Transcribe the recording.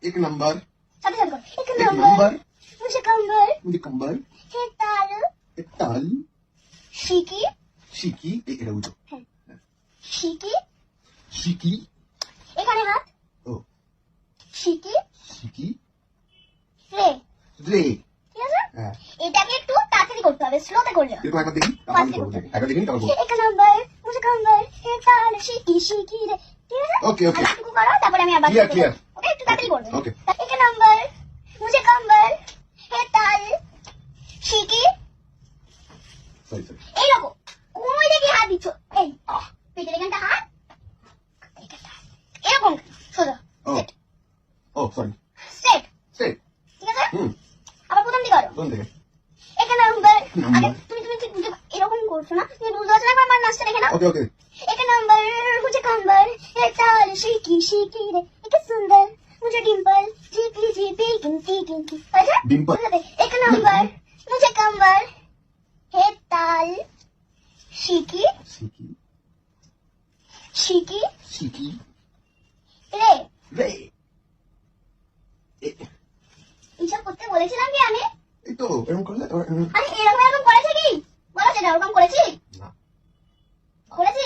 एक नंबर साथ साथ करो एक एक नंबर नंबर मुझे कंबर मुझे कंबर हे ताल एक ताल শিকি শিকি এটা বুঝো শিকি শিকি এখানে হাত ও শিকি শিকি রে রে ঠিক আছে হ্যাঁ এটাকে একটু তাড়াতাড়ি করতে হবে স্লোতে করলে হবে। এরকম একবার দেখি তারপর আমি করবো দেখি একবার দেখি তারপর বলবো एक नंबर मुझे कंबर हे ताल শিকি শিকি রে ঠিক আছে ওকে ওকে আর একটু করো তারপরে আমি আবার Clear, clear. ওকে একটু তাড়াতাড়ি করবে Okay. एक नंबर मुझे कंबर हे ताल শিকি সরি সরি এইরকম কোন দিকে হাত দিচ্ছ এই আহ পেটের এখানটা হাত এখানটা হাত। এরকম সোজা ও ও সরি স্ট্রেট স্ট্রেট ঠিক আছে হুম আবার প্রথম দিকে করো কোন থেকে এক নাম্বার Number. আগে তুমি ঠিক বুঝে এরকম করছো না তুমি বুঝতে পারছো না একবার আমার নাচটা দেখে নাও ওকে ওকে एक नंबर मुझे कंबर एक ताल शिकी शिकी रे एक सुंदर मुझे डिंपल झिकली झिपी गिनती गिनती अच्छा डिंपल एक नंबर मुझे कंबर हे ताल शिकी শিকি शिकी শিকি রে রে এইসব করতে বলেছিলাম কি আমি এই তো এরকম করলে আরে এরকম এরকম করেছে কি বলো সেটা ওরকম করেছি না করেছি